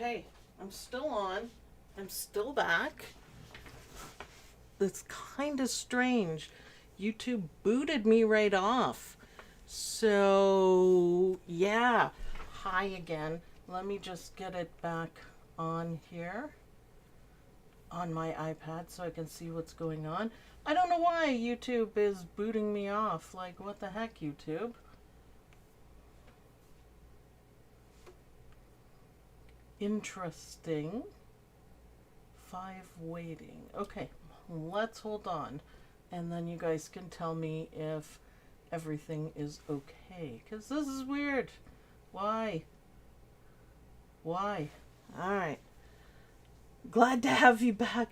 Okay, I'm still on. I'm still back. It's kind of strange. YouTube booted me right off. So, yeah. Hi again. Let me just get it back on here on my iPad so I can see what's going on. I don't know why YouTube is booting me off. Like, what the heck, YouTube? Interesting. 5 waiting. Okay, let's hold on. And then you guys can tell me if everything is okay. Because this is weird. Why? Why? Alright. Glad to have you back.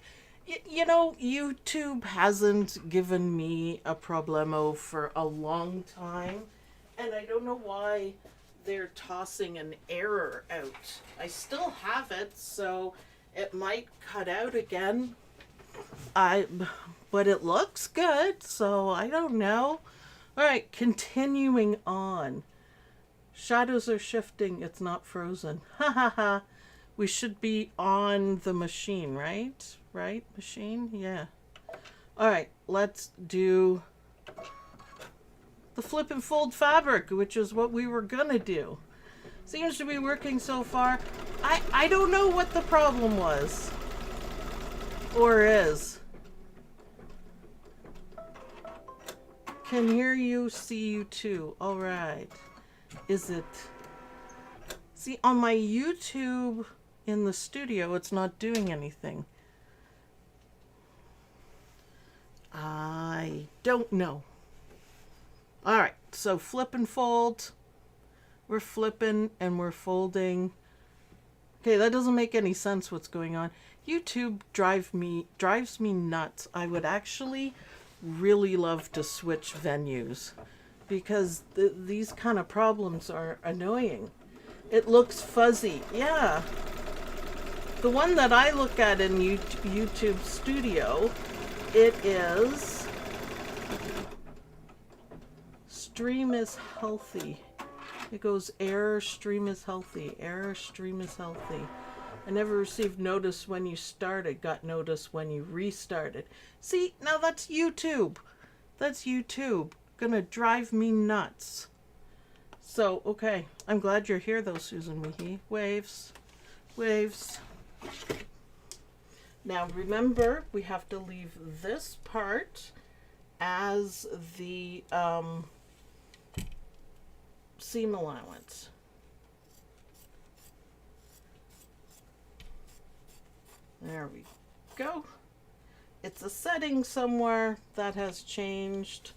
You know, YouTube hasn't given me a problemo for a long time. And I don't know why they're tossing an error out. I still have it, so it might cut out again. But it looks good, so I don't know. All right, continuing on. Shadows are shifting. It's not frozen. Ha ha ha. We should be on the machine, right? Right, machine? Yeah. All right, let's do the flip and fold fabric, which is what we were gonna do. Seems to be working so far. I don't know what the problem was. Or is. Can hear you, see you too. Alright. Is it... See, on my YouTube in the studio, it's not doing anything. I don't know. Alright, so flip and fold. We're flipping and we're folding. Okay, that doesn't make any sense what's going on. YouTube drives me nuts. I would actually really love to switch venues because these kind of problems are annoying. It looks fuzzy. Yeah. The one that I look at in YouTube Studio, it is stream is healthy. It goes error stream is healthy. Error stream is healthy. I never received notice when you started. Got notice when you restarted. See, now that's YouTube. That's YouTube. Gonna drive me nuts. So, okay. I'm glad you're here though, Susan Weehee. Waves. Waves. Now remember, we have to leave this part as the seam allowance. There we go. It's a setting somewhere that has changed.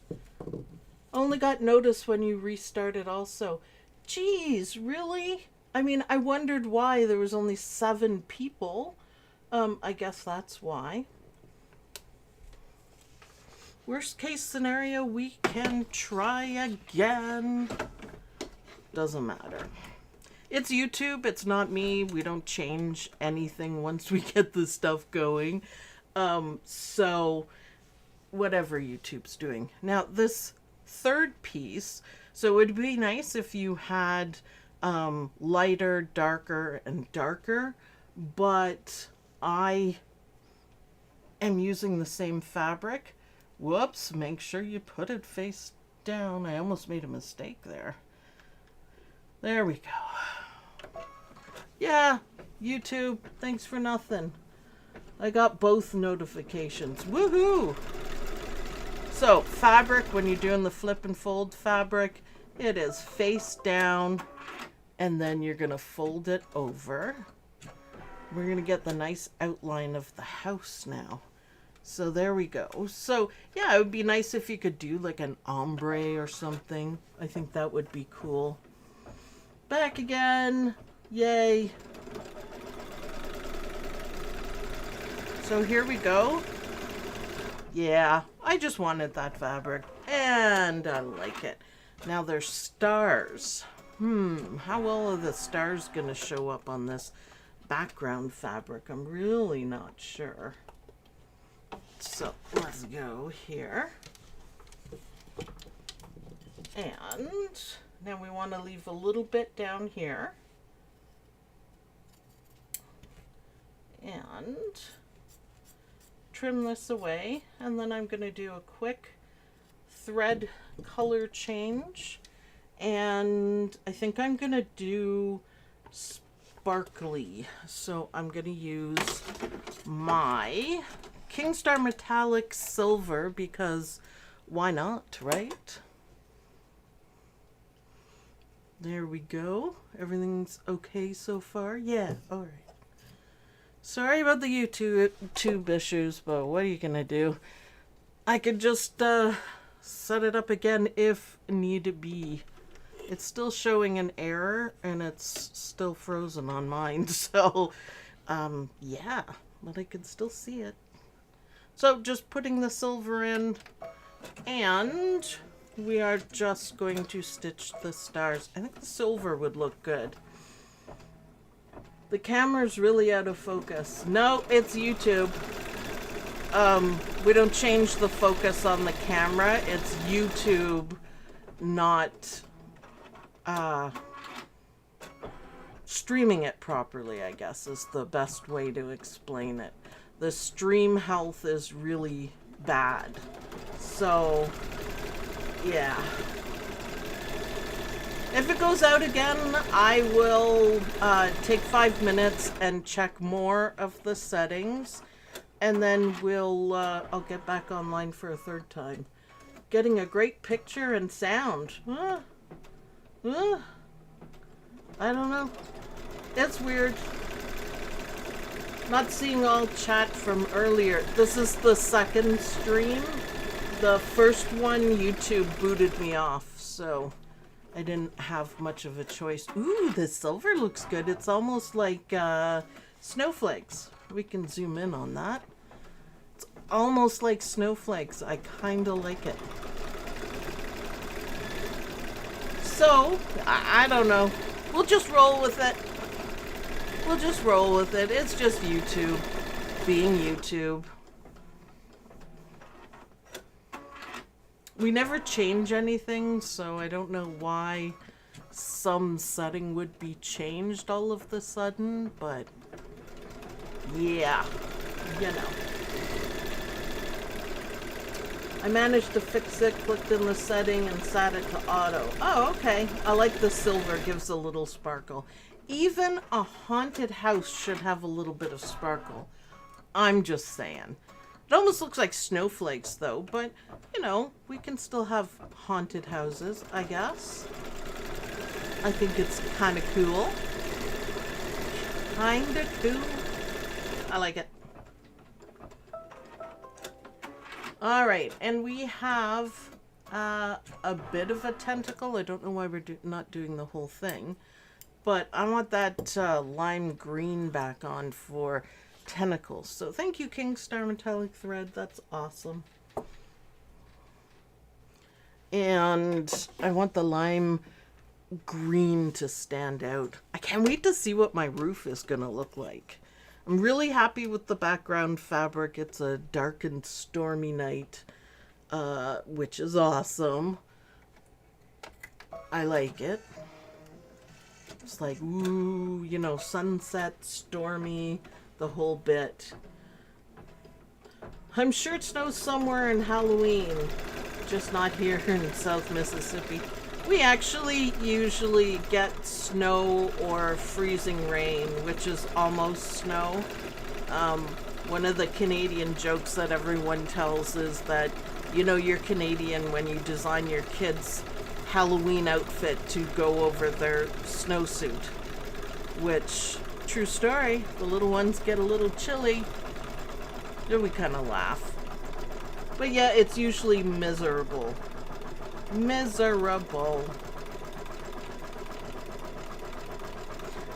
Only got notice when you restarted also. Geez, really? I mean, I wondered why there was only 7 people. I guess that's why. Worst case scenario, we can try again. Doesn't matter. It's YouTube, it's not me. We don't change anything once we get the stuff going. So whatever YouTube's doing. Now this third piece, so it would be nice if you had lighter, darker, and darker, but I am using the same fabric. Whoops, make sure you put it face down. I almost made a mistake there. There we go. Yeah, YouTube, thanks for nothing. I got both notifications. Woohoo! So, fabric, when you're doing the flip and fold fabric, it is face down, and then you're going to fold it over. We're going to get the nice outline of the house now. So there we go. So, yeah, it would be nice if you could do like an ombre or something. I think that would be cool. Back again. Yay. So here we go. Yeah, I just wanted that fabric. And I like it. Now there's stars. How well are the stars going to show up on this background fabric? I'm really not sure. So let's go here. And now we want to leave a little bit down here. And trim this away, and then I'm going to do a quick thread color change, and I think I'm going to do sparkly. So I'm going to use my Kingstar Metallic Silver because why not, right? There we go. Everything's okay so far. Yeah, all right. Sorry about the YouTube issues, but what are you gonna do? I could just set it up again if need be. It's still showing an error, and it's still frozen on mine, so yeah, but I can still see it. So just putting the silver in, and we are just going to stitch the stars. I think the silver would look good. The camera's really out of focus. No, it's YouTube. We don't change the focus on the camera. It's YouTube not streaming it properly, I guess, is the best way to explain it. The stream health is really bad. So, yeah. If it goes out again, I will take 5 minutes and check more of the settings, and then I'll get back online for a third time. Getting a great picture and sound. I don't know. It's weird. Not seeing all chat from earlier. This is the second stream. The first one, YouTube booted me off, so I didn't have much of a choice. Ooh, the silver looks good. It's almost like snowflakes. We can zoom in on that. It's almost like snowflakes. I kind of like it. So, I don't know. We'll just roll with it. We'll just roll with it. It's just YouTube being YouTube. We never change anything, so I don't know why some setting would be changed all of the sudden, but yeah, you know. I managed to fix it, clicked in the setting, and set it to auto. Oh, okay. I like the silver, gives a little sparkle. Even a haunted house should have a little bit of sparkle. I'm just saying. It almost looks like snowflakes, though, but, you know, we can still have haunted houses, I guess. I think it's kind of cool. Kind of cool. I like it. All right, and we have a bit of a tentacle. I don't know why we're not doing the whole thing, but I want that lime green back on for tentacles. So thank you, Kingstar Metallic Thread. That's awesome. And I want the lime green to stand out. I can't wait to see what my roof is going to look like. I'm really happy with the background fabric. It's a dark and stormy night, which is awesome. I like it. It's like, ooh, you know, sunset, stormy, the whole bit. I'm sure it snows somewhere in Halloween, just not here in South Mississippi. We actually usually get snow or freezing rain, which is almost snow. One of the Canadian jokes that everyone tells is that, you know, you're Canadian when you design your kids' Halloween outfit to go over their snowsuit, which, true story, the little ones get a little chilly. Then we kind of laugh. But yeah, it's usually miserable. Miserable.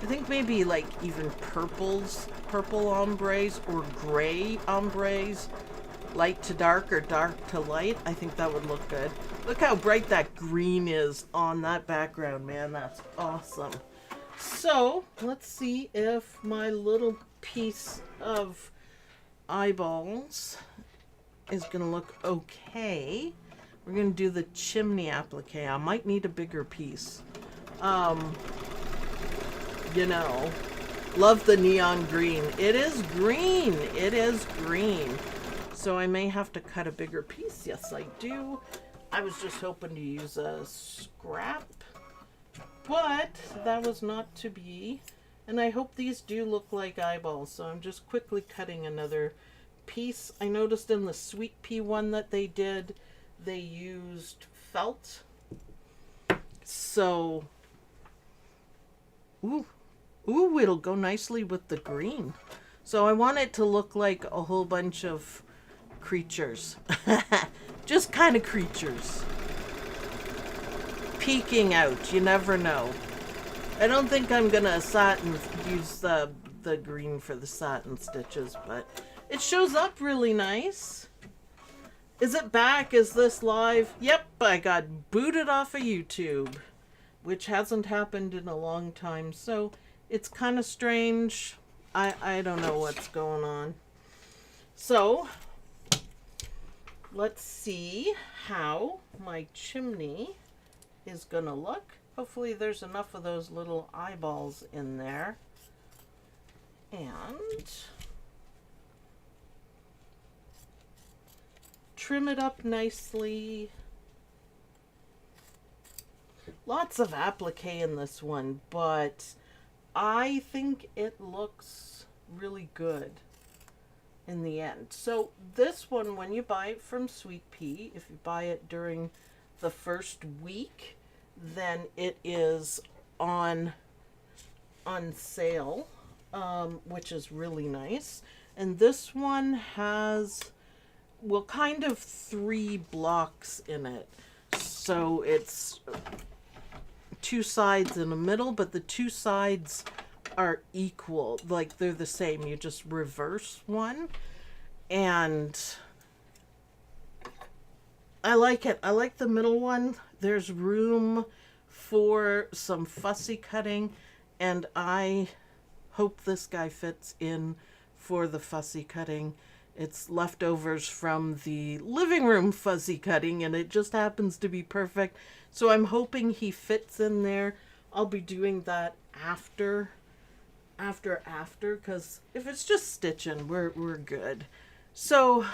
I think maybe like even purple ombres or gray ombres, light to dark or dark to light. I think that would look good. Look how bright that green is on that background, man. That's awesome. So let's see if my little piece of eyeballs is gonna look okay. We're going to do the chimney applique. I might need a bigger piece. You know, Love the neon green. It is green. It is green. So I may have to cut a bigger piece. Yes, I do. I was just hoping to use a scrap, but that was not to be. And I hope these do look like eyeballs. So I'm just quickly cutting another piece. I noticed in the Sweet Pea one that they did, they used felt. So, ooh, it'll go nicely with the green. So I want it to look like a whole bunch of creatures. Just kind of creatures. Peeking out. You never know. I don't think I'm going to use the green for the satin stitches, but it shows up really nice. Is it back? Is this live? Yep, I got booted off of YouTube, which hasn't happened in a long time, so it's kind of strange. I don't know what's going on. So, let's see how my chimney is going to look. Hopefully there's enough of those little eyeballs in there. And trim it up nicely. Lots of applique in this one, but I think it looks really good in the end. So this one, when you buy it from Sweet Pea, if you buy it during the first week, then it is on sale, which is really nice. And this one has, well, kind of 3 blocks in it. So it's 2 sides in the middle, but the 2 sides are equal. Like, they're the same. You just reverse one. And I like it. I like the middle one. There's room for some fussy cutting, and I hope this guy fits in for the fussy cutting. It's leftovers from the living room fuzzy cutting, and it just happens to be perfect. So I'm hoping he fits in there. I'll be doing that after, because if it's just stitching, we're good. So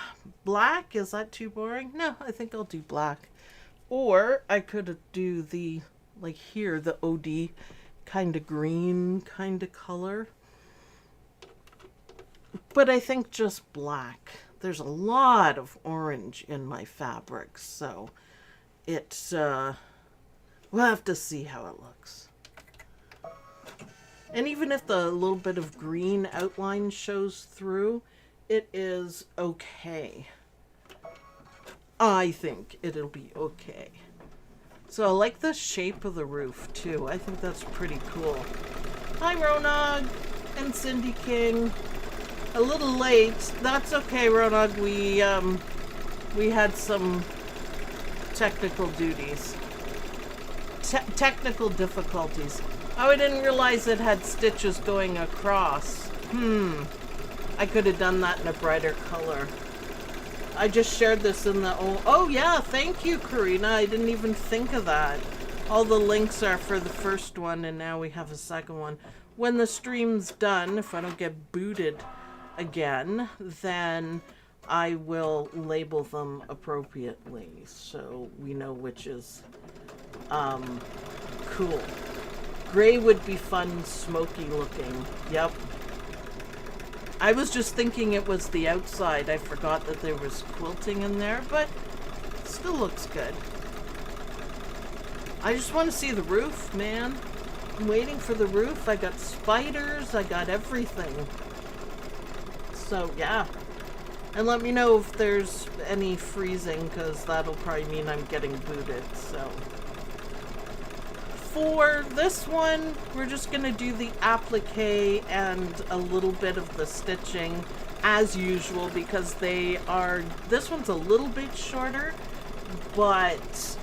black, is that too boring? No, I think I'll do black. Or I could do the, like here, the OD kind of green kind of color. But I think just black. There's a lot of orange in my fabric, so it's, we'll have to see how it looks. And even if the little bit of green outline shows through, it is okay. I think it'll be okay. So I like the shape of the roof too. I think that's pretty cool. Hi Ronog and Cindy King. A little late. That's okay, Ronog. We had some technical duties. Technical difficulties. Oh, I didn't realize it had stitches going across. I could have done that in a brighter color. I just shared this in the... Oh yeah, thank you, Karina. I didn't even think of that. All the links are for the first one, and now we have a second one. When the stream's done, if I don't get booted again, then I will label them appropriately so we know which is cool. Gray would be fun, smoky looking. Yep. I was just thinking it was the outside. I forgot that there was quilting in there, but it still looks good. I just want to see the roof, man. I'm waiting for the roof. I got spiders. I got everything. So, yeah. And let me know if there's any freezing, because that'll probably mean I'm getting booted, so... For this one, we're just going to do the applique and a little bit of the stitching as usual, because they are, this one's a little bit shorter, but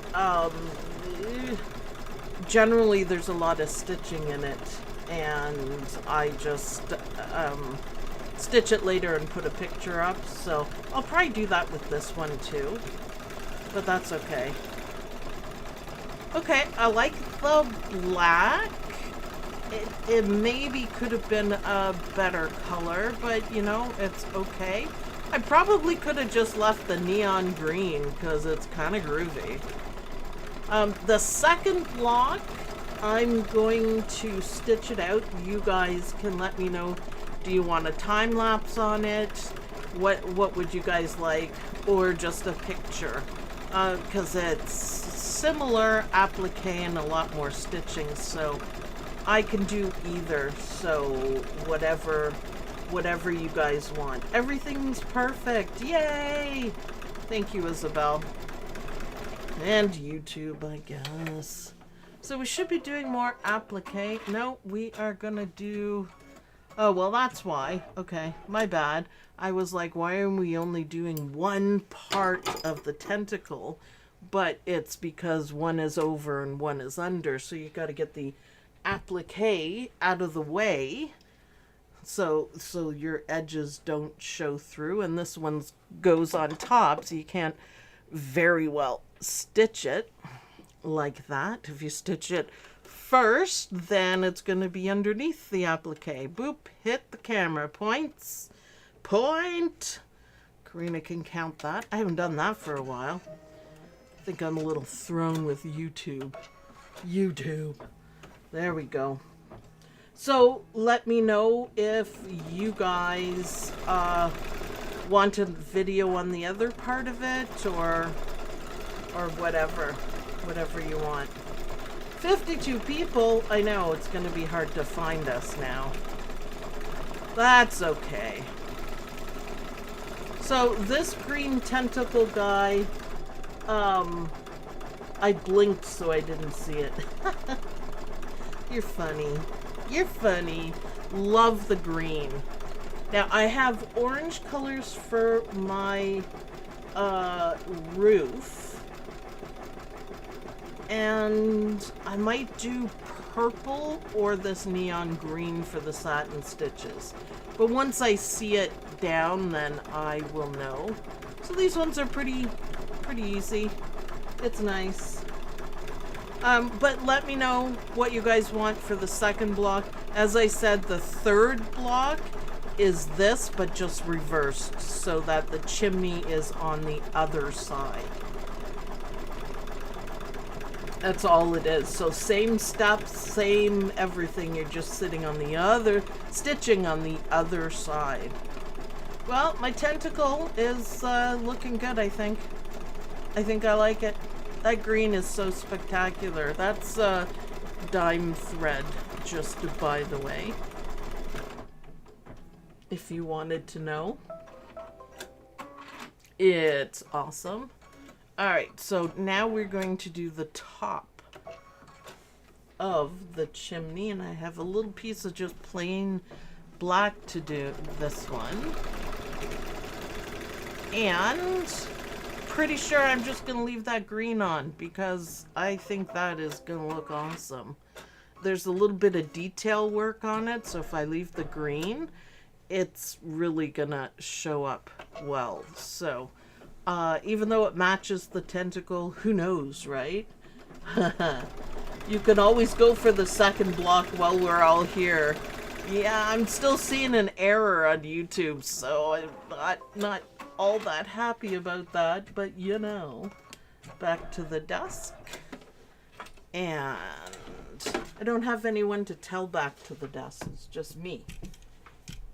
generally there's a lot of stitching in it, and I just stitch it later and put a picture up, so I'll probably do that with this one too, but that's okay. Okay, I like the black. it maybe could have been a better color, but you know, it's okay. I probably could have just left the neon green because it's kind of groovy. The second block, I'm going to stitch it out. You guys can let me know, do you want a time lapse on it? What would you guys like? Or just a picture? Because it's similar applique and a lot more stitching, so I can do either. So whatever you guys want. Everything's perfect. Yay! Thank you, Isabel. And YouTube, I guess. So we should be doing more applique. No, we are gonna do... Oh, well, that's why. Okay, my bad. I was like, why are we only doing one part of the tentacle? But it's because one is over and one is under, so you got to get the applique out of the way so your edges don't show through, and this one goes on top, so you can't very well stitch it like that. If you stitch it first, then it's going to be underneath the applique. Boop, hit the camera, points, point. Karina can count that. I haven't done that for a while. I think I'm a little thrown with YouTube. There we go. So let me know if you guys want a video on the other part of it, or whatever you want. 52 people. I know it's going to be hard to find us now. That's okay. So this green tentacle guy, I blinked so I didn't see it. You're funny. You're funny. Love the green. Now I have orange colors for my roof, and I might do purple or this neon green for the satin stitches. But once I see it down, then I will know. So these ones are pretty easy. It's nice. But let me know what you guys want for the second block. As I said, the third block is this, but just reversed, so that the chimney is on the other side. That's all it is. So same steps, same everything. You're just sitting on the other, stitching on the other side. Well, my tentacle is looking good, I think. I think I like it. That green is so spectacular. That's dime thread, just by the way, if you wanted to know. It's awesome. Alright, so now we're going to do the top of the chimney, and I have a little piece of just plain black to do this one. And pretty sure I'm just going to leave that green on because I think that is going to look awesome. There's a little bit of detail work on it, so if I leave the green, it's really going to show up well. So even though it matches the tentacle, who knows, right? You can always go for the second block while we're all here. Yeah, I'm still seeing an error on YouTube, so I'm not all that happy about that, but you know. Back to the desk. And I don't have anyone to tell back to the desk. It's just me.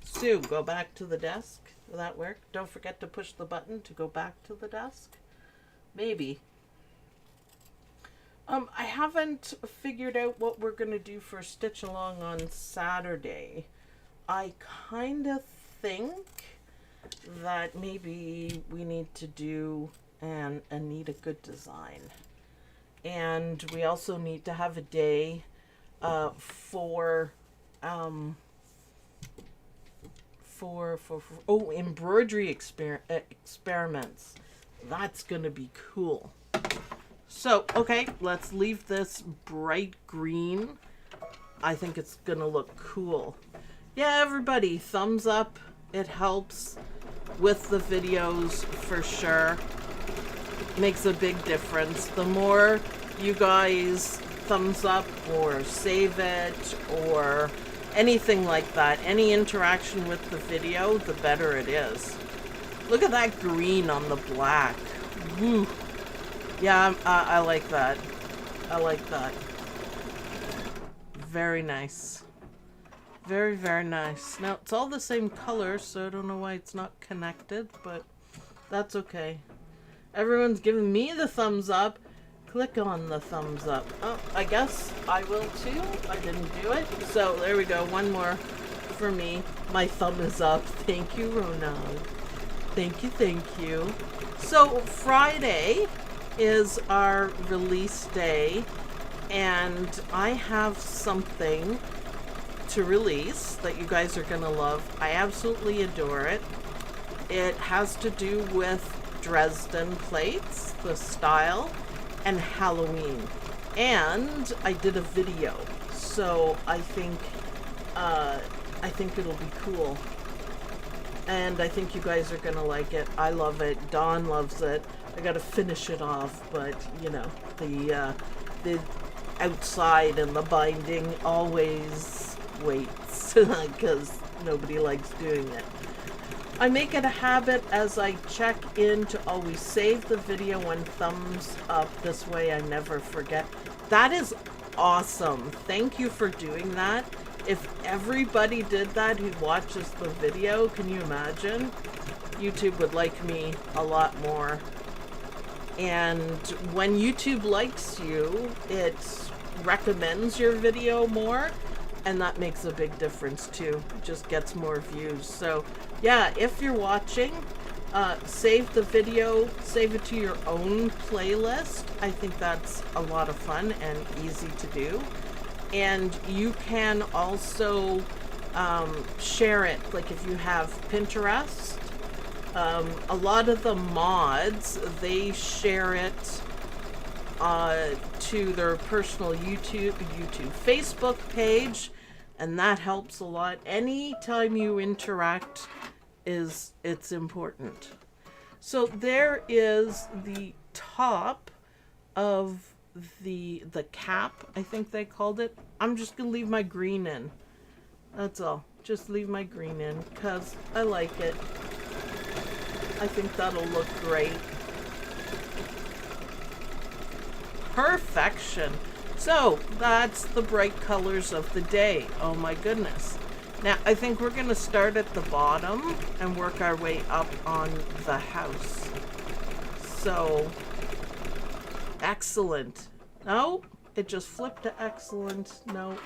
Sue, go back to the desk. Will that work? Don't forget to push the button to go back to the desk. Maybe. I haven't figured out what we're going to do for Stitch Along on Saturday. I kind of think that maybe we need to do an Anita Good design. And we also need to have a day for embroidery experiments. That's gonna be cool. So, okay, let's leave this bright green. I think it's gonna look cool. Yeah, everybody, thumbs up. It helps with the videos for sure. Makes a big difference. The more you guys thumbs up or save it or anything like that. Any interaction with the video, the better it is. Look at that green on the black. Woo. Yeah, I like that. I like that. Very nice. Very, very nice. Now, it's all the same color, so I don't know why it's not connected, but that's okay. Everyone's giving me the thumbs up. Click on the thumbs up. Oh, I guess I will too. I didn't do it. So, there we go. One more for me. My thumb is up. Thank you, Ronald. Thank you, thank you. So, Friday is our release day, and I have something to release that you guys are gonna love. I absolutely adore it. It has to do with Dresden plates, the style, and Halloween. And I did a video, so I think it'll be cool. And I think you guys are gonna like it. I love it. Dawn loves it. I gotta finish it off, but you know, the outside and the binding always waits because nobody likes doing it. I make it a habit as I check in to always save the video and thumbs up. This way I never forget. That is awesome. Thank you for doing that. If everybody did that who watches the video, can you imagine? YouTube would like me a lot more. And when YouTube likes you, it recommends your video more, and that makes a big difference too. It just gets more views. So yeah, if you're watching, save the video, save it to your own playlist. I think that's a lot of fun and easy to do. And you can also share it, like if you have Pinterest. A lot of the mods, they share it to their personal YouTube, Facebook page, and that helps a lot. Anytime you interact, it's important. So there is the top of the cap, I think they called it. I'm just gonna leave my green in. That's all. Just leave my green in because I like it. I think that'll look great. Perfection. So that's the bright colors of the day. Oh my goodness. Now I think we're going to start at the bottom and work our way up on the house. So excellent. No, it just flipped to excellent. No,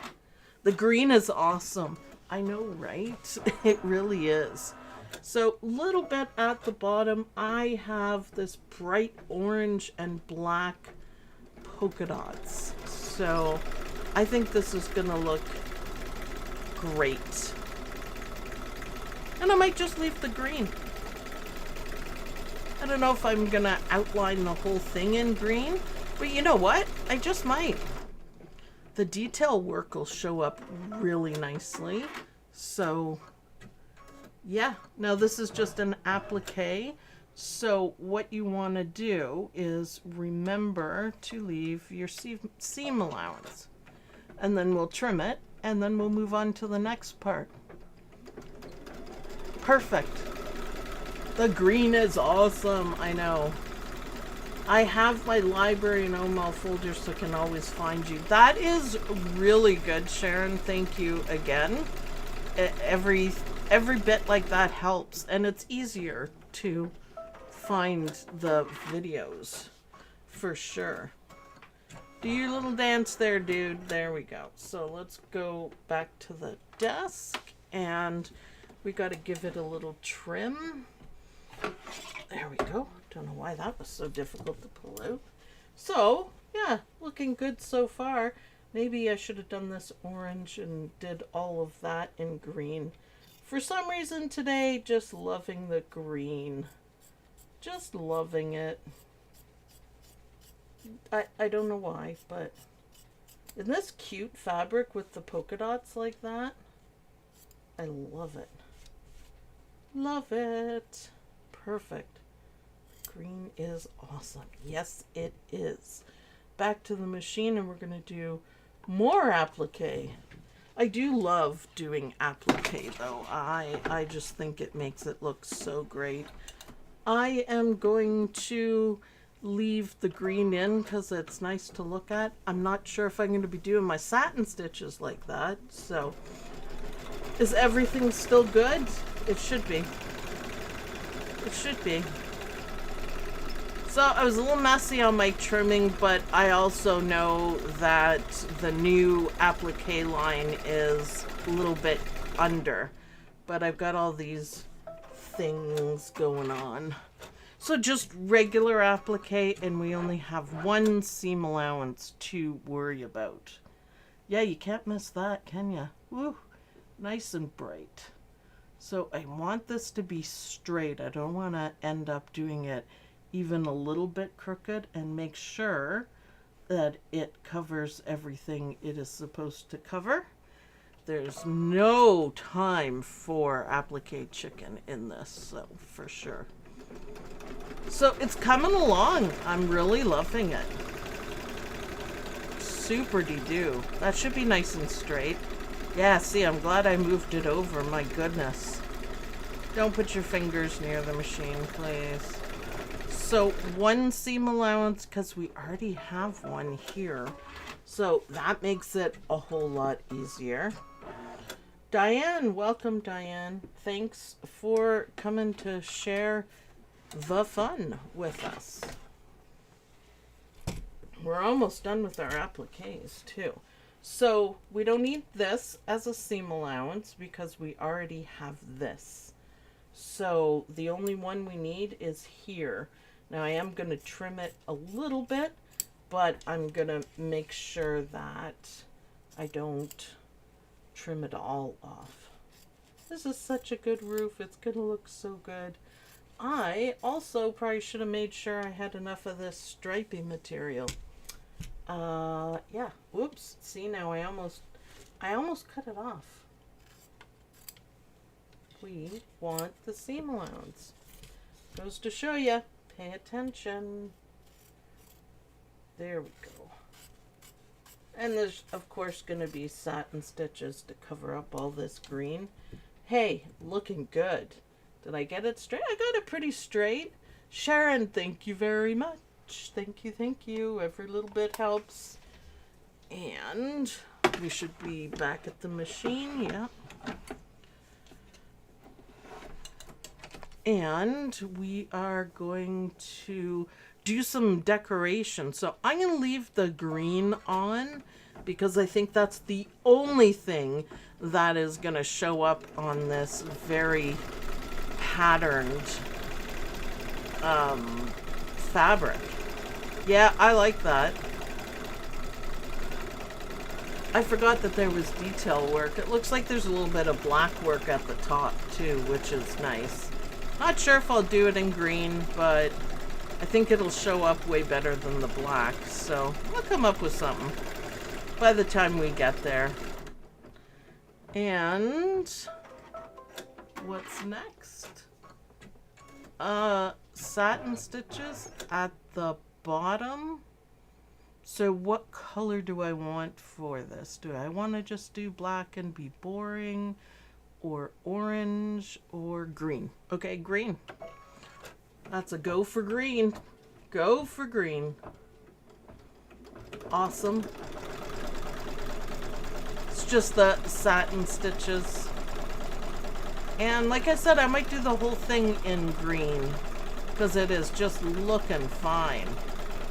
the green is awesome. I know, right? It really is. So a little bit at the bottom, I have this bright orange and black polka dots. So I think this is gonna look great. And I might just leave the green. I don't know if I'm gonna outline the whole thing in green, but you know what? I just might. The detail work will show up really nicely. So yeah, now this is just an applique. So what you want to do is remember to leave your seam allowance. And then we'll trim it, and then we'll move on to the next part. Perfect. The green is awesome, I know. I have my library and OML folder so I can always find you. That is really good, Sharon. Thank you again. Every bit like that helps, and it's easier to find the videos for sure. Do your little dance there, dude. There we go. So let's go back to the desk, and we got to give it a little trim. There we go. Don't know why that was so difficult to pull out. So yeah, looking good so far. Maybe I should have done this orange and did all of that in green. For some reason today, just loving the green. Just loving it. I don't know why, but isn't this cute fabric with the polka dots like that? I love it. Love it. Perfect. Green is awesome. Yes, it is. back to the machine and we're going to do more applique. I do love doing applique though. I just think it makes it look so great. I am going to leave the green in because it's nice to look at. I'm not sure if I'm going to be doing my satin stitches like that. So is everything still good? It should be. It should be. So I was a little messy on my trimming, but I also know that the new applique line is a little bit under. But I've got all these things going on. So just regular applique, and we only have one seam allowance to worry about. Yeah, you can't miss that, can you? Woo! Nice and bright. So I want this to be straight. I don't want to end up doing it even a little bit crooked, and make sure that it covers everything it is supposed to cover. There's no time for applique chicken in this, so for sure. So it's coming along. I'm really loving it. Super de-do. That should be nice and straight. Yeah, see, I'm glad I moved it over. My goodness. Don't put your fingers near the machine, please. So one seam allowance because we already have one here. So that makes it a whole lot easier. Diane, welcome Diane. Thanks for coming to share the fun with us. We're almost done with our appliques too. So we don't need this as a seam allowance because we already have this. So the only one we need is here. Now I am going to trim it a little bit, but I'm going to make sure that I don't trim it all off. This is such a good roof. It's going to look so good. I also probably should have made sure I had enough of this stripy material. Yeah. Whoops. See, now I almost cut it off. We want the seam allowance. Goes to show you. Pay attention. There we go. And there's, of course, going to be satin stitches to cover up all this green. Hey, looking good. Did I get it straight? I got it pretty straight. Sharon, thank you very much. Thank you, thank you. Every little bit helps. And we should be back at the machine. Yeah. And we are going to do some decoration. So I'm going to leave the green on because I think that's the only thing that is going to show up on this very patterned fabric. Yeah, I like that. I forgot that there was detail work. It looks like there's a little bit of black work at the top too, which is nice. Not sure if I'll do it in green, but I think it'll show up way better than the black. So I'll come up with something by the time we get there. And what's next? Satin stitches at the bottom. So what color do I want for this? Do I want to just do black and be boring, or orange, or green? Okay, green. That's a go for green. Go for green. Awesome. It's just the satin stitches. And like I said, I might do the whole thing in green because it is just looking fine.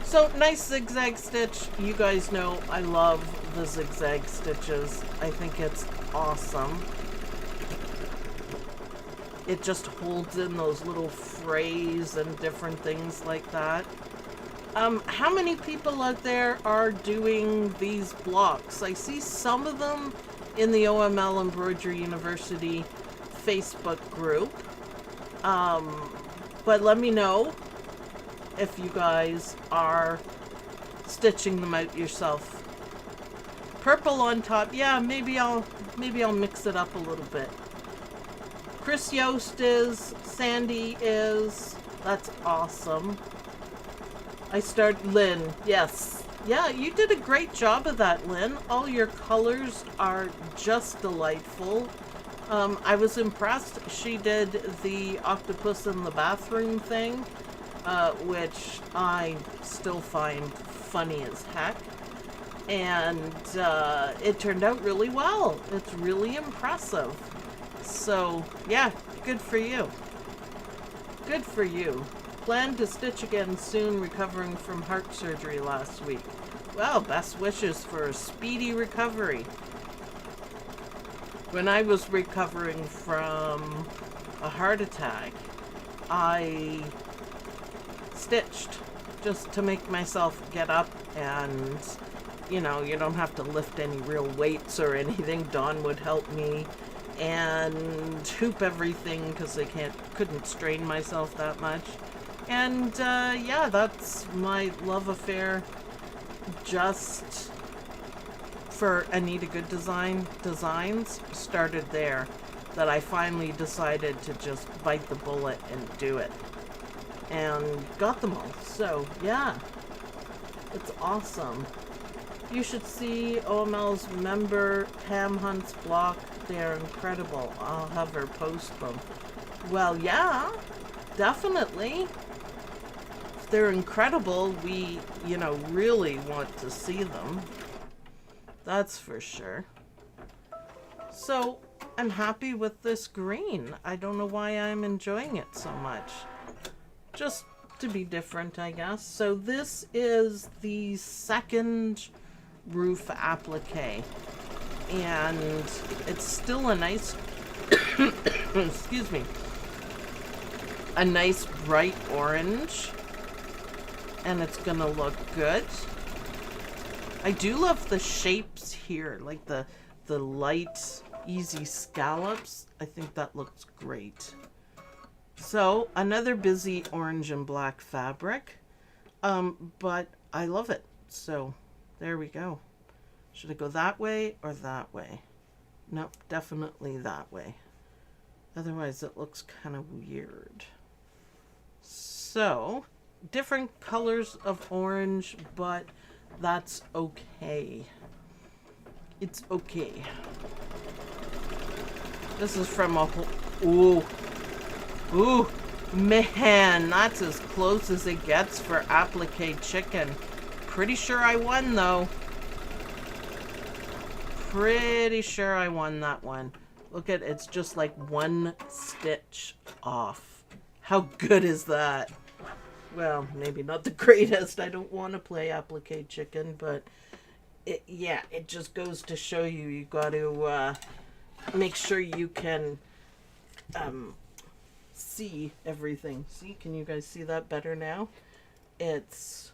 So nice zigzag stitch. You guys know I love the zigzag stitches. I think it's awesome. It just holds in those little frays and different things like that. How many people out there are doing these blocks? I see some of them in the OML Embroidery University Facebook group. But let me know if you guys are stitching them out yourself. Purple on top. Yeah, maybe I'll mix it up a little bit. Chris Yost is, Sandy is. That's awesome. Lynn, yes. Yeah, you did a great job of that, Lynn. All your colors are just delightful. I was impressed. She did the octopus in the bathroom thing, which I still find funny as heck. And it turned out really well. It's really impressive. So, yeah, good for you. Good for you. Plan to stitch again soon, recovering from heart surgery last week. Well, best wishes for a speedy recovery. When I was recovering from a heart attack, I stitched just to make myself get up, and you know, you don't have to lift any real weights or anything. Dawn would help me and hoop everything because I couldn't strain myself that much. And yeah, that's my love affair just for Anita Good Designs started there, that I finally decided to just bite the bullet and do it, and got them all. So yeah, it's awesome. You should see OML's member Pam Hunt's block. They're incredible. I'll have her post them. Well, yeah, definitely. They're incredible. We, you know, really want to see them. That's for sure. So, I'm happy with this green. I don't know why I'm enjoying it so much. Just to be different, I guess. So this is the second roof applique. And it's still a nice, excuse me, a nice bright orange. And it's gonna look good. I do love the shapes here, like the light, easy scallops. I think that looks great. So another busy orange and black fabric, but I love it. So there we go. Should I go that way or that way? Nope, definitely that way. Otherwise it looks kind of weird. So different colors of orange, but that's okay. It's okay. This is from a whole... Ooh. Ooh. Man, that's as close as it gets for applique chicken. Pretty sure I won, though. Pretty sure I won that one. Look at, it's just like one stitch off. How good is that? Well, maybe not the greatest. I don't want to play applique chicken, but yeah, it just goes to show you got to make sure you can see everything. See, can you guys see that better now? It's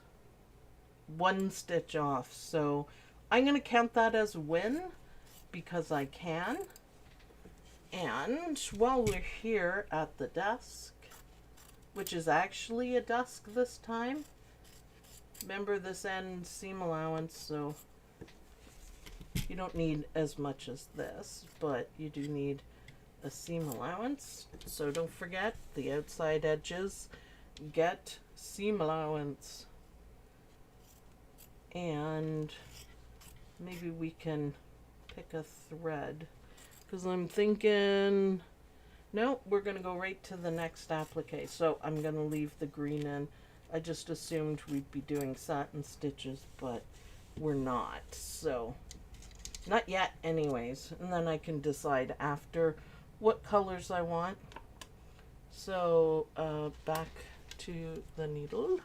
one stitch off, so I'm going to count that as a win because I can. And while we're here at the desk, which is actually a desk this time. Remember, this end seam allowance, so you don't need as much as this, but you do need a seam allowance. So don't forget, the outside edges get seam allowance. And maybe we can pick a thread, because I'm thinking... No, we're going to go right to the next applique. So I'm going to leave the green in. I just assumed we'd be doing satin stitches, but we're not. So, not yet anyways. And then I can decide after what colors I want. So, back to the needle.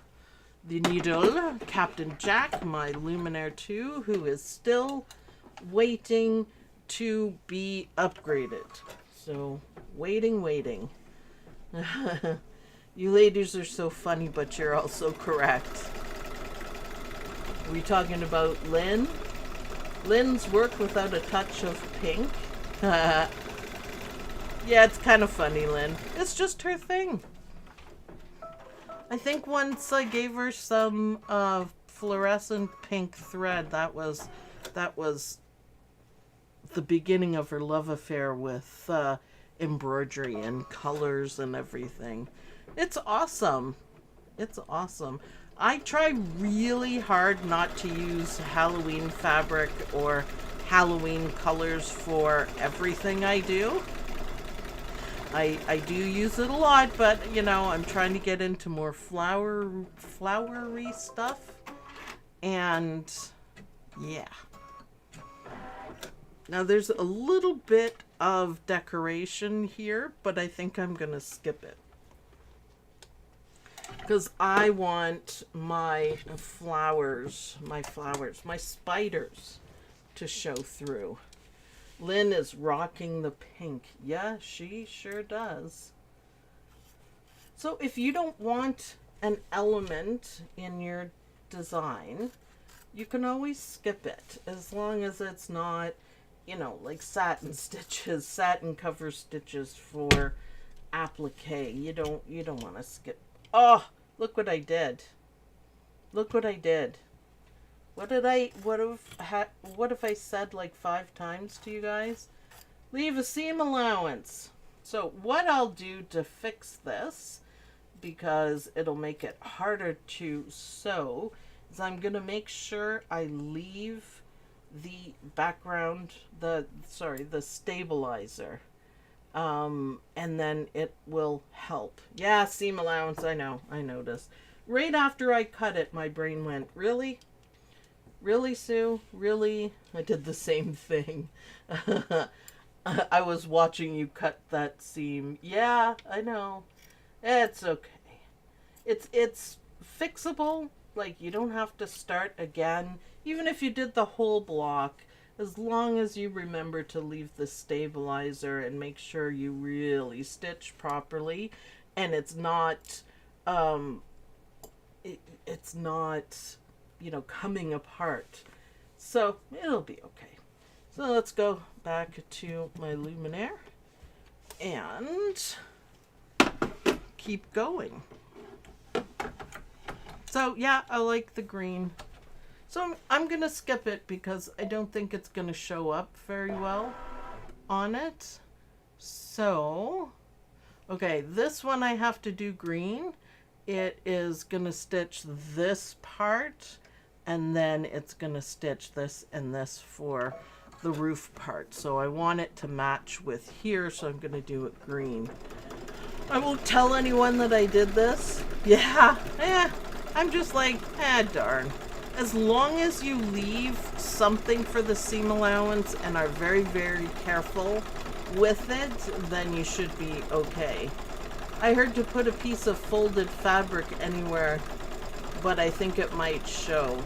The needle, Captain Jack, my Luminaire 2, who is still waiting to be upgraded. So... waiting. You ladies are so funny, but you're also correct. Are we talking about Lynn? Lynn's work without a touch of pink? Yeah, it's kind of funny, Lynn. It's just her thing. I think once I gave her some fluorescent pink thread, that was the beginning of her love affair with embroidery and colors and everything. It's awesome. It's awesome. I try really hard not to use Halloween fabric or Halloween colors for everything I do. I do use it a lot, but you know, I'm trying to get into more flowery stuff. And yeah. Now there's a little bit of decoration here, but I think I'm gonna skip it. Because I want my spiders to show through. Lynn is rocking the pink. Yeah, she sure does. So if you don't want an element in your design, you can always skip it, as long as it's not, you know, like satin stitches, satin cover stitches for applique. You don't want to skip. Oh, look what I did. Look what I did. What if I said like 5 times to you guys? Leave a seam allowance. So what I'll do to fix this, because it'll make it harder to sew, is I'm gonna make sure I leave the background, the stabilizer, and then it will help. Yeah, seam allowance, I know, I noticed. Right after I cut it, my brain went, really? Really, Sue? Really? I did the same thing. I was watching you cut that seam. Yeah, I know. It's okay. It's fixable. Like, you don't have to start again. Even if you did the whole block, as long as you remember to leave the stabilizer and make sure you really stitch properly, and it's not, it's not, you know, coming apart. So it'll be okay. So let's go back to my Luminaire and keep going. So yeah, I like the green. So I'm gonna skip it because I don't think it's gonna show up very well on it. So, okay, this one I have to do green. It is gonna stitch this part, and then it's gonna stitch this and this for the roof part. So I want it to match with here, so I'm gonna do it green. I won't tell anyone that I did this. Yeah, I'm just like, darn. As long as you leave something for the seam allowance and are very, very careful with it, then you should be okay. I heard to put a piece of folded fabric anywhere, but I think it might show.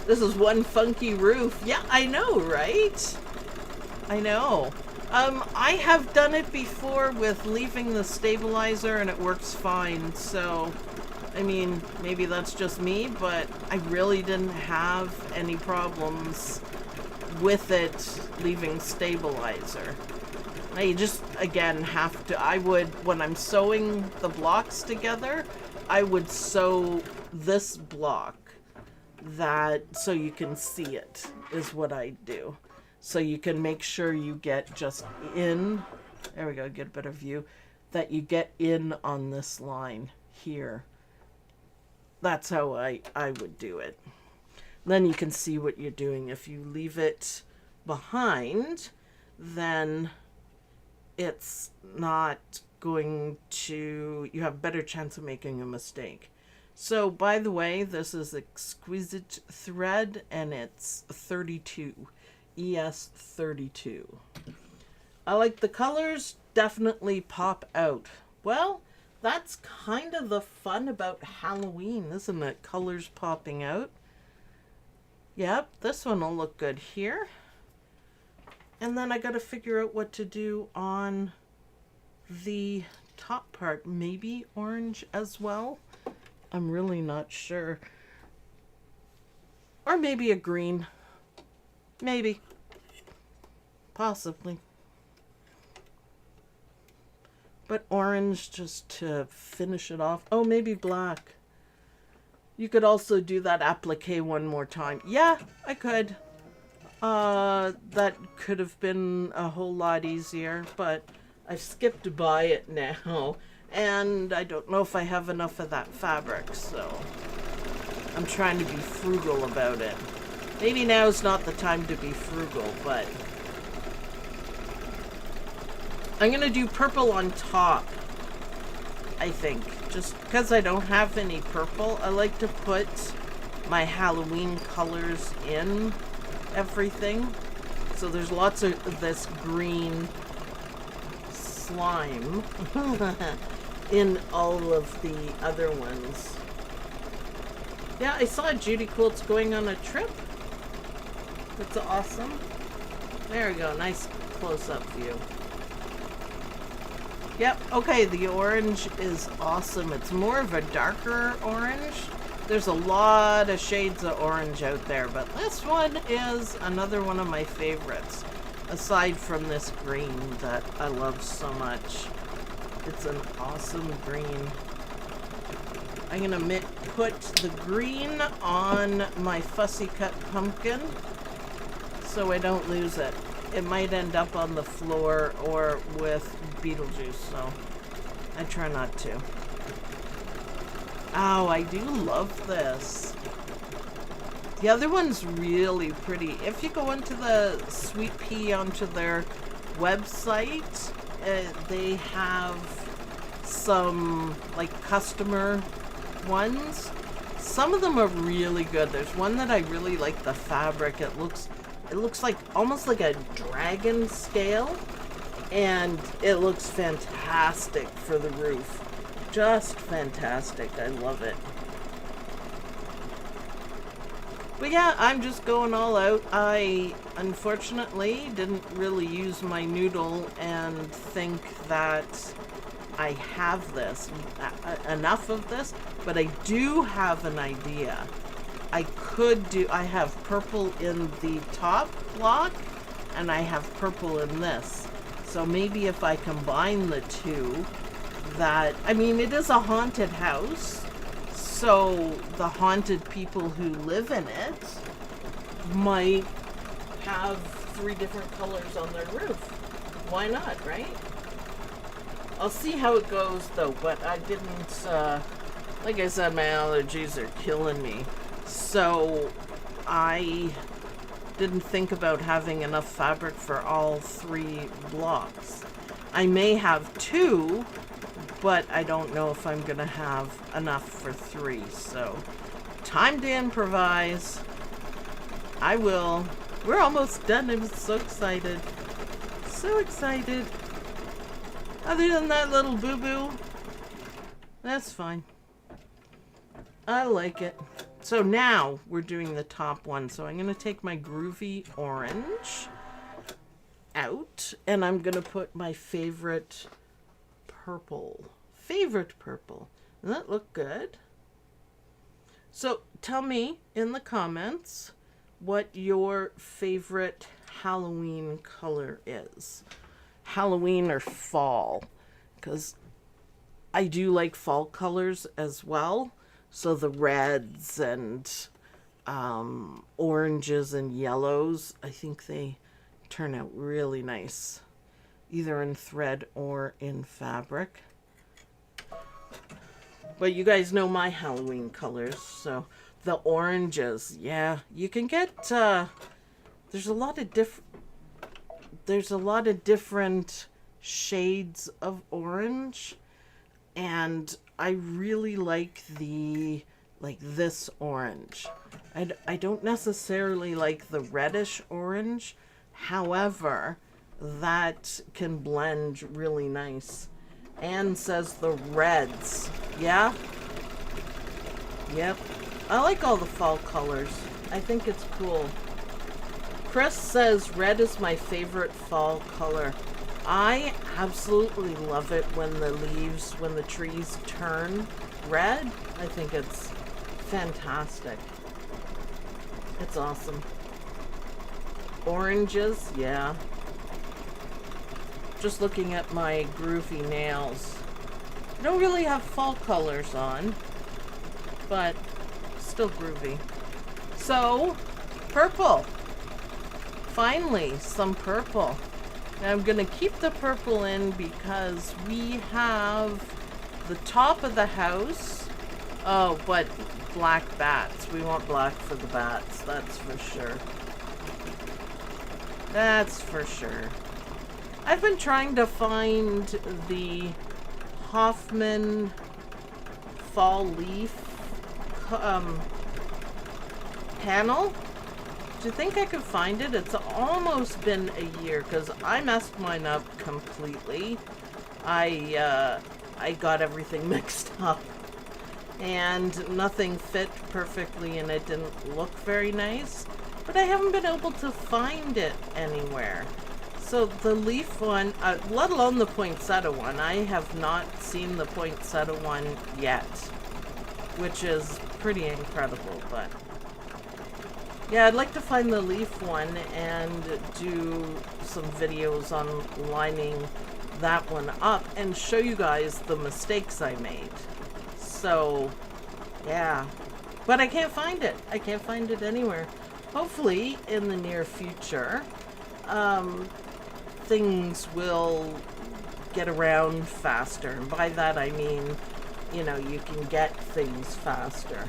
This is one funky roof. Yeah, I know, right? I know. I have done it before with leaving the stabilizer and it works fine. So, I mean, maybe that's just me, but I really didn't have any problems with it leaving stabilizer. Now you just, again, have to, I would, when I'm sewing the blocks together, I would sew this block so you can see it, is what I do. So you can make sure you get just in, there we go, get a better view, that you get in on this line here. That's how I would do it. Then you can see what you're doing. If you leave it behind, then it's not going to, you have a better chance of making a mistake. So, by the way, this is exquisite thread, and it's 32, ES 32. I like the colors, definitely pop out. Well, that's kind of the fun about Halloween, isn't it? Colors popping out. Yep, this one will look good here. And then I got to figure out what to do on the top part. Maybe orange as well. I'm really not sure. Or maybe a green. Maybe. Possibly. But orange just to finish it off. Oh, maybe black. You could also do that applique one more time. Yeah, I could. That could have been a whole lot easier, but I've skipped by it now. And I don't know if I have enough of that fabric, so I'm trying to be frugal about it. Maybe now's not the time to be frugal, but I'm gonna do purple on top, I think. Just because I don't have any purple, I like to put my Halloween colors in everything. So there's lots of this green slime in all of the other ones. Yeah, I saw Judy Quilt's going on a trip. That's awesome. There we go, nice close-up view. Yep, okay, the orange is awesome. It's more of a darker orange. There's a lot of shades of orange out there, but this one is another one of my favorites, aside from this green that I love so much. It's an awesome green. I'm gonna put the green on my fussy cut pumpkin so I don't lose it. It might end up on the floor or with Beetlejuice, so I try not to. Oh, I do love this. The other one's really pretty. If you go into the Sweet Pea onto their website, they have some like customer ones. Some of them are really good. There's one that I really like the fabric. It looks like almost like a dragon scale, and it looks fantastic for the roof. Just fantastic. I love it. But yeah, I'm just going all out. I unfortunately didn't really use my noodle and think that I have this, enough of this, but I do have an idea. I have purple in the top block, and I have purple in this. So maybe if I combine the two, I mean, it is a haunted house, so the haunted people who live in it might have 3 different colors on their roof. Why not, right? I'll see how it goes, though, but I didn't, like I said, my allergies are killing me. So I didn't think about having enough fabric for all 3 blocks. I may have 2, but I don't know if I'm gonna have enough for 3. So time to improvise. I will. We're almost done. I'm so excited. So excited. Other than that little boo-boo, that's fine. I like it. So now we're doing the top one. So I'm going to take my groovy orange out, and I'm going to put my favorite purple. Doesn't that look good? So tell me in the comments what your favorite Halloween color is. Halloween or fall, because I do like fall colors as well. So the reds and oranges and yellows, I think they turn out really nice, either in thread or in fabric. But you guys know my Halloween colors, so the oranges, yeah, you can get, there's a lot of different shades of orange, and I really like this orange. I don't necessarily like the reddish orange, however, that can blend really nice. Anne says the reds. Yeah? Yep. I like all the fall colors. I think it's cool. Chris says red is my favorite fall color. I absolutely love it when the trees turn red. I think it's fantastic. It's awesome. Oranges, yeah. Just looking at my groovy nails. I don't really have fall colors on, but still groovy. So, purple. Finally, some purple. Now I'm going to keep the purple in because we have the top of the house Oh, but black bats. We want black for the bats. That's for sure. That's for sure. I've been trying to find the Hoffman fall leaf panel. Do you think I could find it? It's almost been a year because I messed mine up completely. I got everything mixed up and nothing fit perfectly and it didn't look very nice. But I haven't been able to find it anywhere. So the leaf one, let alone the poinsettia one, I have not seen the poinsettia one yet, which is pretty incredible. But yeah, I'd like to find the leaf one and do some videos on lining that one up and show you guys the mistakes I made. So yeah, but I can't find it. I can't find it anywhere. Hopefully in the near future, things will get around faster. And by that I mean, you know, you can get things faster.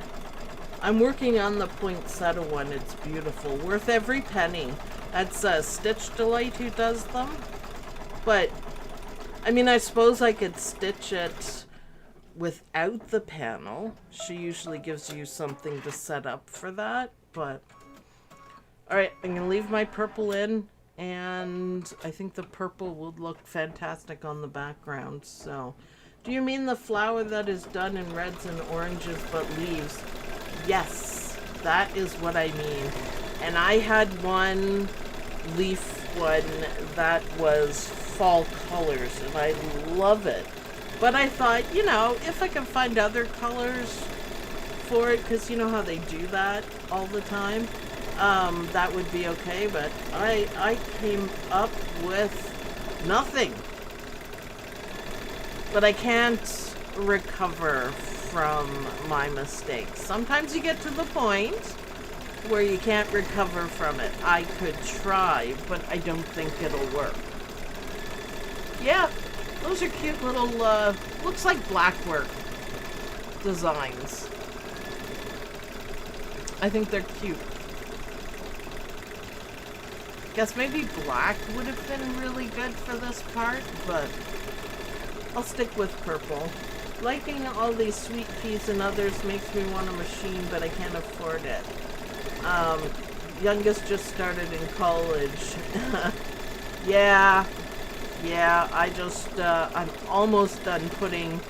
I'm working on the poinsettia one. It's beautiful. Worth every penny. That's Stitch Delight who does them. But, I mean, I suppose I could stitch it without the panel. She usually gives you something to set up for that. But, alright, I'm going to leave my purple in. And I think the purple would look fantastic on the background. So, do you mean the flower that is done in reds and oranges but leaves? Yes, that is what I mean. And I had one leaf one that was fall colors, and I love it. But I thought, you know, if I can find other colors for it, because you know how they do that all the time, that would be okay. But I came up with nothing. But I can't recover from my mistakes. Sometimes you get to the point where you can't recover from it. I could try, but I don't think it'll work. Yeah, those are cute little, looks like blackwork designs. I think they're cute. Guess maybe black would have been really good for this part, but I'll stick with purple. Liking all these sweet peas and others makes me want a machine, but I can't afford it. Youngest just started in college. Yeah, I'm almost done putting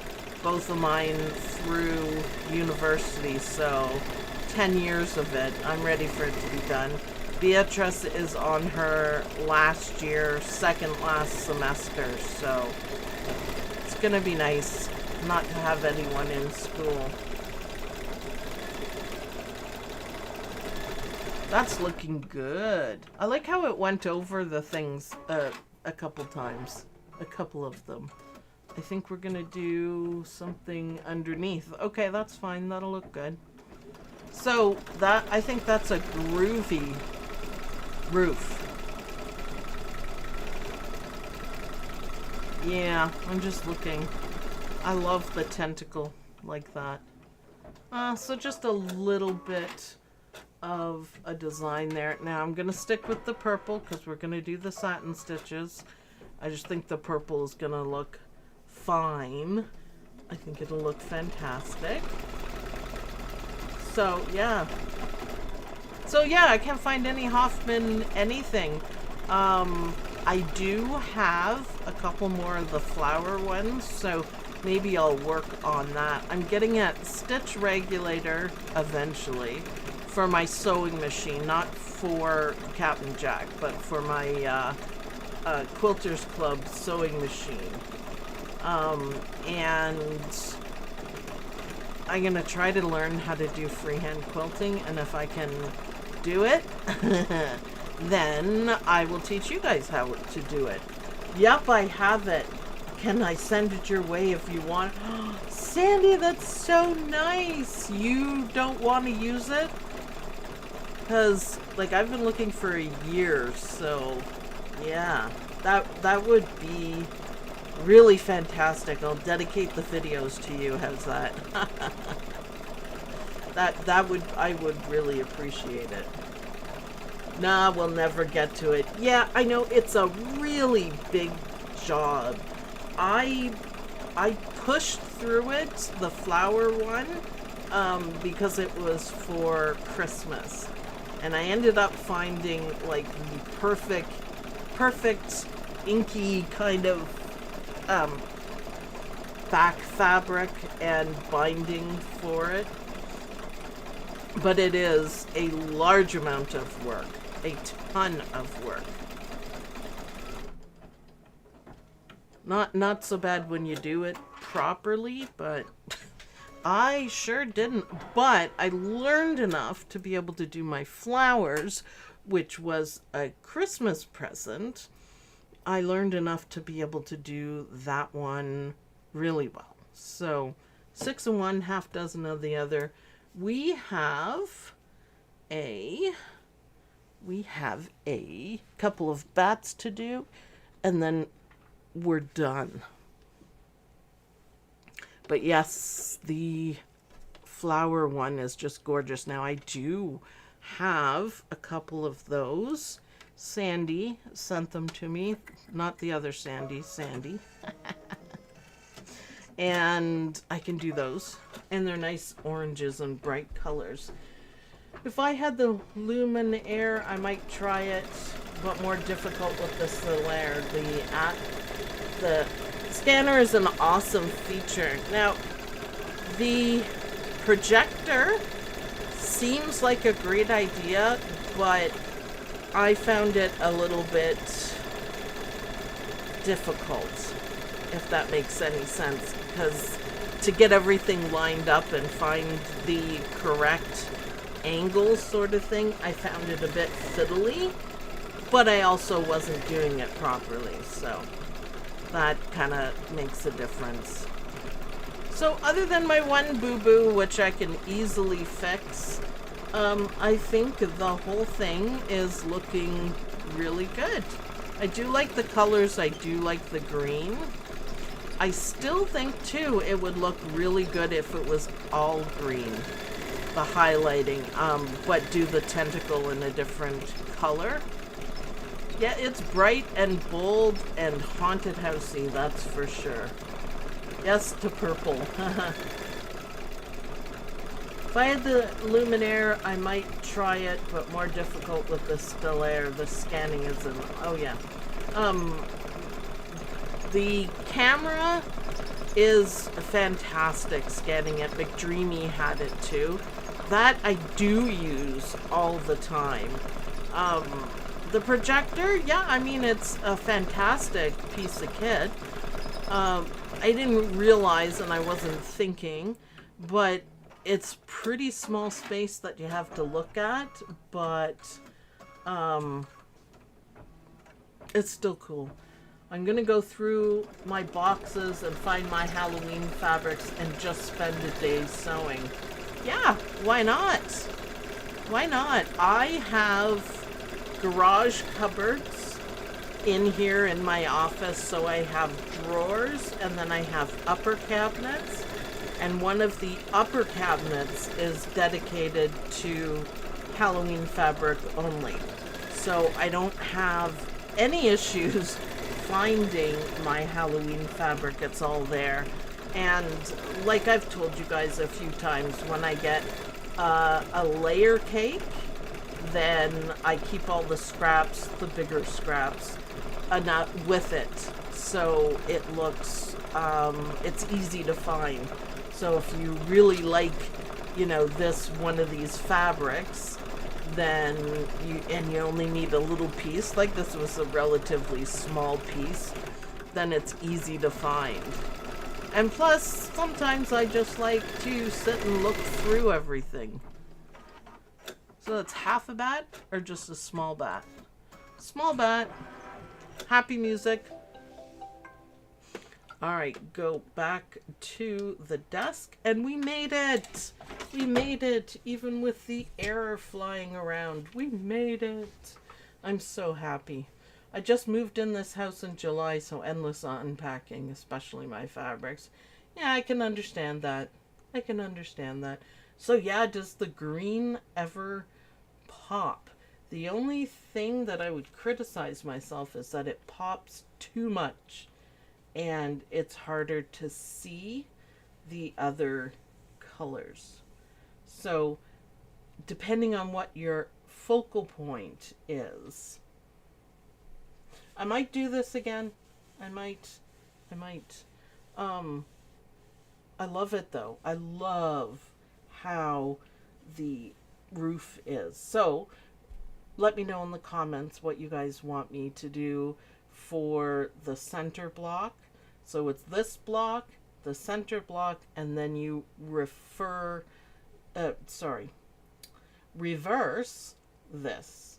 both of mine through university, so 10 years of it. I'm ready for it to be done. Beatrice is on her last year, second last semester, so it's gonna be nice not to have anyone in school. That's looking good. I like how it went over the things a couple times. A couple of them. I think we're gonna do something underneath. Okay, that's fine. That'll look good. So that, I think that's a groovy roof. Yeah, I'm just looking. I love the tentacle like that. So just a little bit of a design there. Now I'm going to stick with the purple because we're going to do the satin stitches. I just think the purple is going to look fine. I think it'll look fantastic. So yeah. I can't find any Hoffman anything. I do have a couple more of the flower ones, so maybe I'll work on that. I'm getting a stitch regulator eventually for my sewing machine, not for Captain Jack, but for my Quilters Club sewing machine. And I'm gonna try to learn how to do freehand quilting, and if I can do it, then I will teach you guys how to do it. Yep, I have it. Can I send it your way if you want? Sandy, that's so nice. You don't want to use it? Because, like, I've been looking for a year, so yeah, that would be really fantastic. I'll dedicate the videos to you. How's that? I would really appreciate it. Nah, we'll never get to it. Yeah, I know it's a really big job. I pushed through it, the flower one, because it was for Christmas. And I ended up finding like the perfect inky kind of back fabric and binding for it. But it is a large amount of work, a ton of work. Not so bad when you do it properly, but I sure didn't. But I learned enough to be able to do my flowers, which was a Christmas present. I learned enough to be able to do that one really well. So 6 of one, half dozen of the other. We have a couple of bats to do, and then we're done. But yes, the flower one is just gorgeous. Now I do have a couple of those. Sandy sent them to me, not the other Sandy, Sandy. And I can do those. And they're nice oranges and bright colors. If I had the Luminaire, I might try it, but more difficult with the Solaire. The scanner is an awesome feature. Now, the projector seems like a great idea, but I found it a little bit difficult, if that makes any sense, because to get everything lined up and find the correct angle sort of thing, I found it a bit fiddly, but I also wasn't doing it properly, so that kind of makes a difference. So other than my one boo-boo, which I can easily fix, I think the whole thing is looking really good. I do like the colors, I do like the green. I still think too it would look really good if it was all green, the highlighting, but do the tentacle in a different color. Yeah, it's bright and bold and haunted housey, that's for sure. Yes to purple. If I had the Luminaire, I might try it, but more difficult with the Stellaire. The scanning is in, oh yeah. The camera is fantastic scanning it. McDreamy had it too. That I do use all the time. The projector, yeah, I mean, it's a fantastic piece of kit. I didn't realize, and I wasn't thinking, but it's pretty small space that you have to look at, but it's still cool. I'm gonna go through my boxes and find my Halloween fabrics and just spend a day sewing. Yeah, why not? Why not? I have garage cupboards in here in my office, so I have drawers, and then I have upper cabinets, and one of the upper cabinets is dedicated to Halloween fabric only. So I don't have any issues finding my Halloween fabric. It's all there. And like I've told you guys a few times, when I get a layer cake, then I keep all the scraps, the bigger scraps, with it, so it looks, it's easy to find. So if you really like, you know, this one of these fabrics, then you only need a little piece, like this was a relatively small piece, then it's easy to find. And plus, sometimes I just like to sit and look through everything. So that's half a bat or just a small bat? Small bat. Happy music. All right, go back to the desk, and we made it. We made it, even with the air flying around. We made it. I'm so happy. I just moved in this house in July, so endless unpacking, especially my fabrics. Yeah, I can understand that. I can understand that. So yeah, does the green ever pop? The only thing that I would criticize myself is that it pops too much and it's harder to see the other colors. So depending on what your focal point is, I might do this again. I might. Um, I love it though. I love how the roof is. So let me know in the comments what you guys want me to do for the center block. So it's this block, the center block, and then you reverse this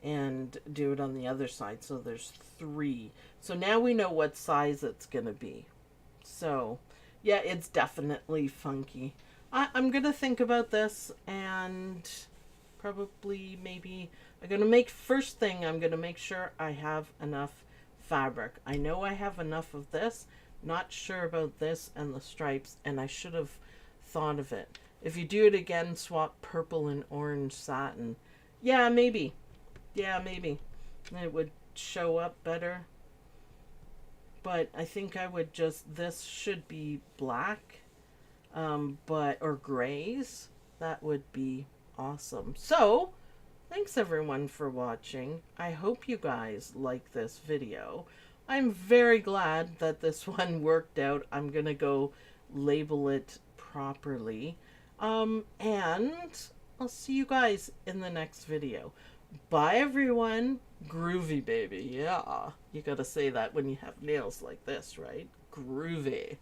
and do it on the other side. So there's 3. So now we know what size it's gonna be. So yeah, it's definitely funky. I'm gonna think about this, and probably maybe I'm gonna make, first thing, I'm gonna make sure I have enough fabric. I know I have enough of this, not sure about this and the stripes, and I should have thought of it. If you do it again, swap purple and orange satin. Yeah, maybe. Yeah, maybe. It would show up better. But I think I would just, this should be black, or grays. That would be awesome. So, thanks everyone for watching. I hope you guys like this video. I'm very glad that this one worked out. I'm gonna go label it properly. And I'll see you guys in the next video. Bye everyone. Groovy baby. Yeah. You gotta say that when you have nails like this, right? Groovy.